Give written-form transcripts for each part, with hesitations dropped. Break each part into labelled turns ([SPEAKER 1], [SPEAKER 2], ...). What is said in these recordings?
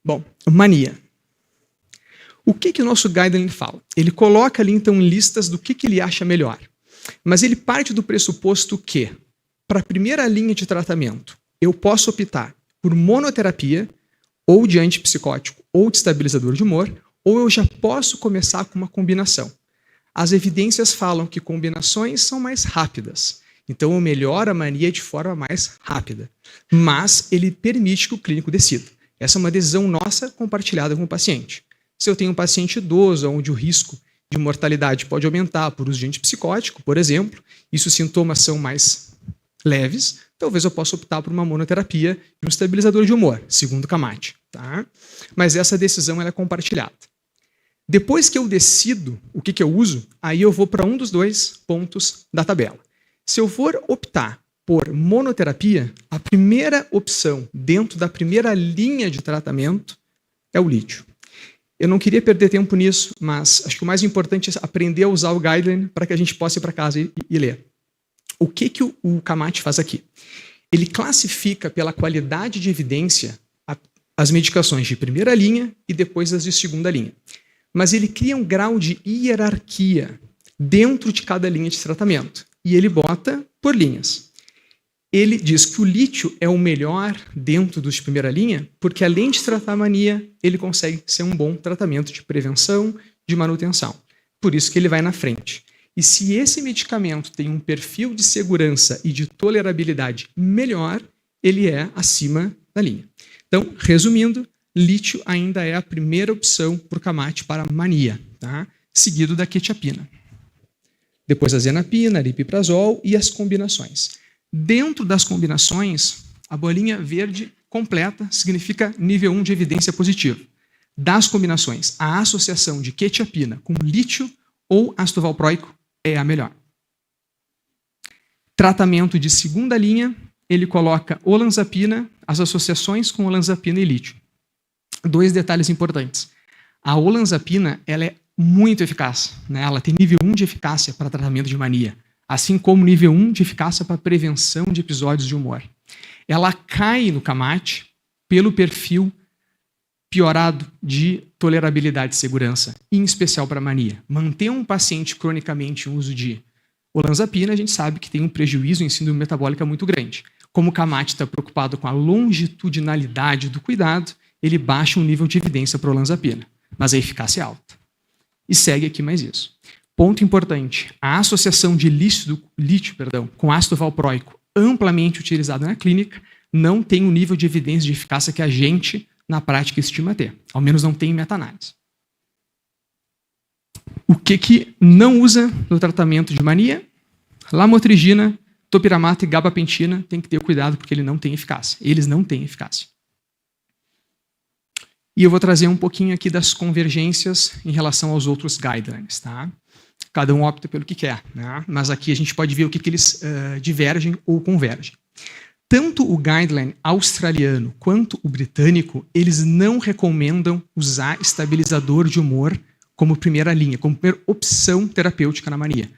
[SPEAKER 1] Bom, mania. O que o nosso guideline fala? Ele coloca ali, então, listas do que ele acha melhor. Mas ele parte do pressuposto que, para a primeira linha de tratamento, eu posso optar por monoterapia, ou de antipsicótico, ou de estabilizador de humor, ou eu já posso começar com uma combinação. As evidências falam que combinações são mais rápidas. Então, eu melhoro a mania de forma mais rápida. Mas ele permite que o clínico decida. Essa é uma decisão nossa compartilhada com o paciente. Se eu tenho um paciente idoso, onde o risco de mortalidade pode aumentar por uso de antipsicótico, por exemplo, e se os sintomas são mais leves, talvez eu possa optar por uma monoterapia e um estabilizador de humor, segundo Camacho. Tá? Mas essa decisão ela é compartilhada. Depois que eu decido o que eu uso, aí eu vou para um dos dois pontos da tabela. Se eu for optar por monoterapia, a primeira opção dentro da primeira linha de tratamento é o lítio. Eu não queria perder tempo nisso, mas acho que o mais importante é aprender a usar o guideline para que a gente possa ir para casa e ler. O que o Camacho faz aqui? Ele classifica pela qualidade de evidência as medicações de primeira linha e depois as de segunda linha. Mas ele cria um grau de hierarquia dentro de cada linha de tratamento. E ele bota por linhas. Ele diz que o lítio é o melhor dentro dos de primeira linha, porque além de tratar a mania, ele consegue ser um bom tratamento de prevenção, de manutenção. Por isso que ele vai na frente. E se esse medicamento tem um perfil de segurança e de tolerabilidade melhor, ele é acima da linha. Então, resumindo, lítio ainda é a primeira opção para o Camacho para mania, tá? Seguido da quetiapina. Depois a zenapina, aripiprazol e as combinações. Dentro das combinações, a bolinha verde completa significa nível 1 de evidência positiva. Das combinações, a associação de quetiapina com lítio ou ácido valproico é a melhor. Tratamento de segunda linha, ele coloca olanzapina, as associações com olanzapina e lítio. Dois detalhes importantes. A olanzapina ela é muito eficaz, né? Ela tem nível 1 de eficácia para tratamento de mania, assim como nível 1 de eficácia para prevenção de episódios de humor. Ela cai no Camacho pelo perfil piorado de tolerabilidade e segurança, em especial para mania. Manter um paciente cronicamente em uso de olanzapina, a gente sabe que tem um prejuízo em síndrome metabólica muito grande. Como o Camacho está preocupado com a longitudinalidade do cuidado, ele baixa o nível de evidência para olanzapina, mas a eficácia é alta. E segue aqui mais isso. Ponto importante, a associação de lítio com ácido valproico amplamente utilizada na clínica não tem o nível de evidência de eficácia que a gente, na prática, estima ter. Ao menos não tem em meta-análise. O que não usa no tratamento de mania? Lamotrigina, topiramata e gabapentina tem que ter cuidado porque ele não tem eficácia. Eles não têm eficácia. E eu vou trazer um pouquinho aqui das convergências em relação aos outros guidelines, tá? Cada um opta pelo que quer, né? Mas aqui a gente pode ver o que eles divergem ou convergem. Tanto o guideline australiano quanto o britânico, eles não recomendam usar estabilizador de humor como primeira linha, como primeira opção terapêutica na mania,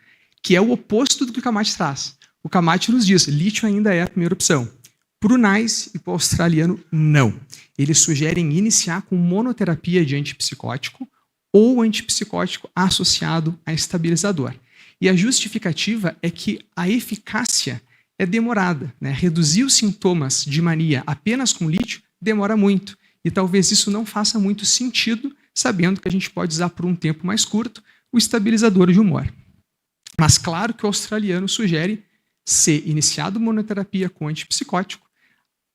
[SPEAKER 1] que é o oposto do que o Camacho traz. O Camacho nos diz, lítio ainda é a primeira opção. Para o NICE e para o australiano, não. Eles sugerem iniciar com monoterapia de antipsicótico ou antipsicótico associado a estabilizador. E a justificativa é que a eficácia é demorada, né? Reduzir os sintomas de mania apenas com lítio demora muito. E talvez isso não faça muito sentido, sabendo que a gente pode usar por um tempo mais curto o estabilizador de humor. Mas claro que o australiano sugere ser iniciado monoterapia com antipsicótico,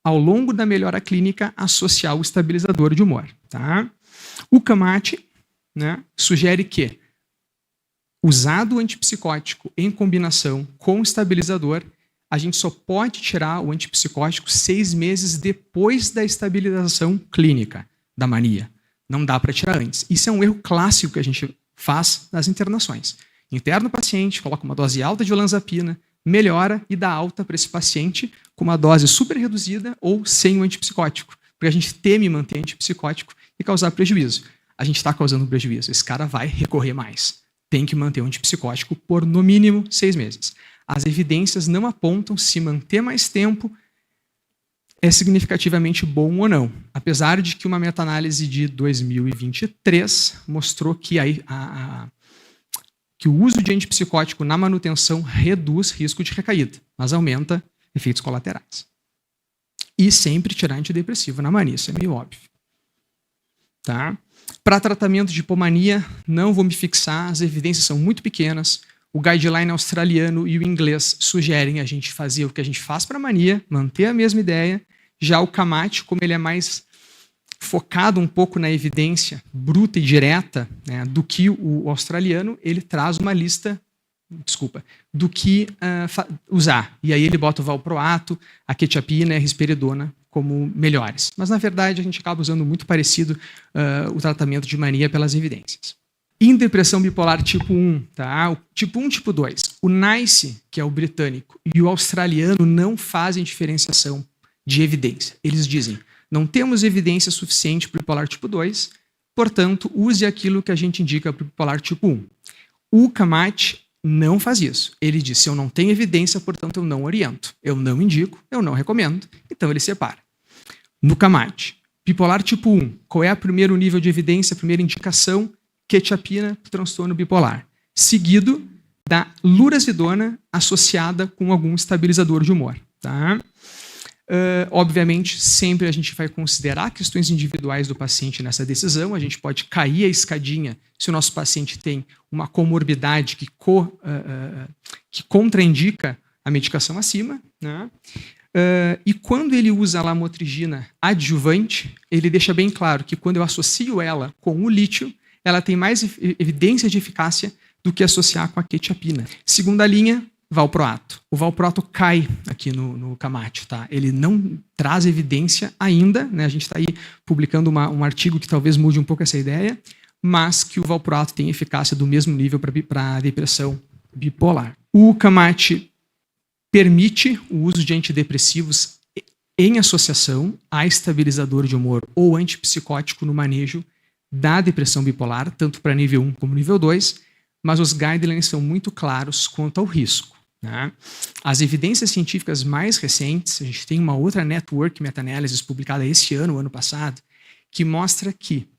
[SPEAKER 1] ao longo da melhora clínica, associar o estabilizador de humor. Tá? O Camacho, né, sugere que, usado o antipsicótico em combinação com o estabilizador, a gente só pode tirar o antipsicótico 6 meses depois da estabilização clínica da mania. Não dá para tirar antes. Isso é um erro clássico que a gente faz nas internações. Interna o paciente, coloca uma dose alta de olanzapina, melhora e dá alta para esse paciente com uma dose super reduzida ou sem o antipsicótico. Porque a gente teme manter antipsicótico e causar prejuízo. A gente está causando prejuízo. Esse cara vai recorrer mais. Tem que manter o antipsicótico por, no mínimo, 6 meses. As evidências não apontam se manter mais tempo é significativamente bom ou não, apesar de que uma meta-análise de 2023 mostrou que, que o uso de antipsicótico na manutenção reduz risco de recaída, mas aumenta efeitos colaterais. E sempre tirar antidepressivo na mania, isso é meio óbvio. Tá? Para tratamento de hipomania, não vou me fixar, as evidências são muito pequenas. O guideline australiano e o inglês sugerem a gente fazer o que a gente faz para mania, manter a mesma ideia. Já o CAMAT, como ele é mais focado um pouco na evidência bruta e direta, né, do que o australiano, ele traz uma lista, do que usar. E aí ele bota o valproato, a quetiapina e a risperidona como melhores. Mas, na verdade, a gente acaba usando muito parecido o tratamento de mania pelas evidências. Em depressão bipolar tipo 1, tá? O tipo 1 e tipo 2, o NICE, que é o britânico, e o australiano não fazem diferenciação de evidência. Eles dizem, não temos evidência suficiente para o bipolar tipo 2, portanto, use aquilo que a gente indica para o bipolar tipo 1. O CAMAT não faz isso. Ele diz, se eu não tenho evidência, portanto, eu não oriento. Eu não indico, eu não recomendo, então ele separa. No CAMAT, bipolar tipo 1, qual é o primeiro nível de evidência, a primeira indicação? Quetiapina para o transtorno bipolar, seguido da lurazidona associada com algum estabilizador de humor. Tá? Obviamente, sempre a gente vai considerar questões individuais do paciente nessa decisão. A gente pode cair a escadinha se o nosso paciente tem uma comorbidade que contraindica a medicação acima. Né? E quando ele usa a lamotrigina adjuvante, ele deixa bem claro que quando eu associo ela com o lítio, ela tem mais evidência de eficácia do que associar com a quetiapina. Segunda linha, valproato. O valproato cai aqui no CAMAT, tá? Ele não traz evidência ainda, né? A gente está aí publicando um artigo que talvez mude um pouco essa ideia, mas que o valproato tem eficácia do mesmo nível para a depressão bipolar. O CAMAT permite o uso de antidepressivos em associação a estabilizador de humor ou antipsicótico no manejo da depressão bipolar, tanto para nível 1 como nível 2, mas os guidelines são muito claros quanto ao risco. Né? As evidências científicas mais recentes, a gente tem uma outra network meta-análise publicada esse ano, ano passado, que mostra que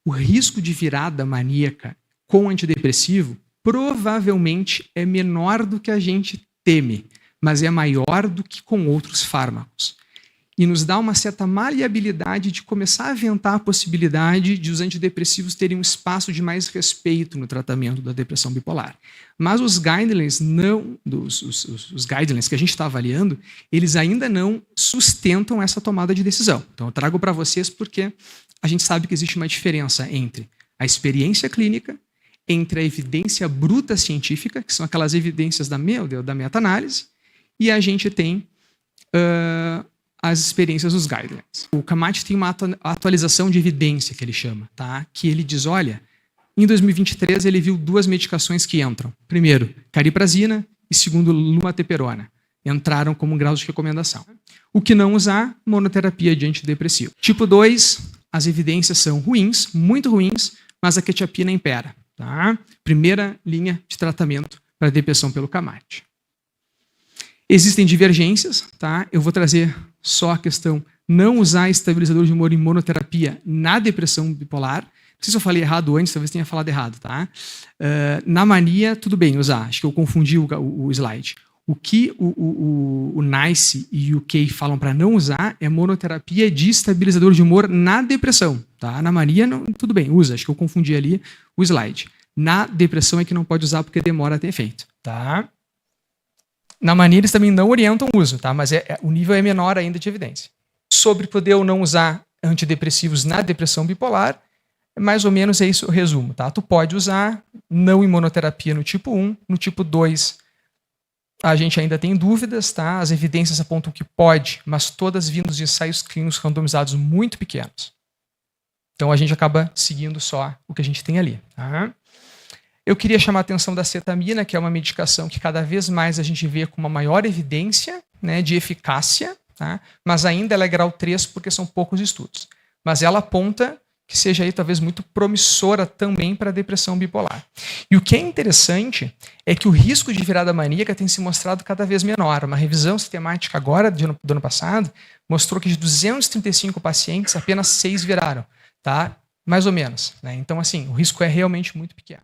[SPEAKER 1] o risco de virada maníaca com antidepressivo provavelmente é menor do que a gente teme, mas é maior do que com outros fármacos. E nos dá uma certa maleabilidade de começar a aventar a possibilidade de os antidepressivos terem um espaço de mais respeito no tratamento da depressão bipolar. Mas os guidelines os guidelines que a gente está avaliando, eles ainda não sustentam essa tomada de decisão. Então eu trago para vocês porque a gente sabe que existe uma diferença entre a experiência clínica, entre a evidência bruta científica, que são aquelas evidências da meta-análise, e a gente tem as experiências dos guidelines. O CAMAT tem uma atualização de evidência, que ele chama, tá? Que ele diz, olha, em 2023 ele viu 2 medicações que entram. Primeiro, cariprazina e segundo, lumateperona. Entraram como um grau de recomendação. O que não usar, monoterapia de antidepressivo. Tipo 2, as evidências são ruins, muito ruins, mas a quetiapina impera. Tá? Primeira linha de tratamento para depressão pelo CAMAT. Existem divergências, tá? Eu vou trazer só a questão não usar estabilizador de humor em monoterapia na depressão bipolar. Não sei se eu falei errado antes, talvez tenha falado errado, tá? Na mania, tudo bem usar. Acho que eu confundi o slide. O que o NICE e o Kay falam para não usar é monoterapia de estabilizador de humor na depressão, tá? Na mania, não, tudo bem, usa. Acho que eu confundi ali o slide. Na depressão é que não pode usar porque demora a ter efeito, tá? Na mania eles também não orientam o uso, tá? Mas o nível é menor ainda de evidência. Sobre poder ou não usar antidepressivos na depressão bipolar, mais ou menos é isso o resumo, tá? Tu pode usar, não em monoterapia no tipo 1, no tipo 2 a gente ainda tem dúvidas, tá? As evidências apontam que pode, mas todas vindas de ensaios clínicos randomizados muito pequenos. Então a gente acaba seguindo só o que a gente tem ali, tá? Eu queria chamar a atenção da cetamina, que é uma medicação que cada vez mais a gente vê com uma maior evidência, né, de eficácia, tá? Mas ainda ela é grau 3 porque são poucos estudos. Mas ela aponta que seja aí talvez muito promissora também para a depressão bipolar. E o que é interessante é que o risco de virada maníaca tem se mostrado cada vez menor. Uma revisão sistemática agora do ano passado mostrou que de 235 pacientes, apenas 6 viraram, tá? Mais ou menos, né? Então, assim, o risco é realmente muito pequeno.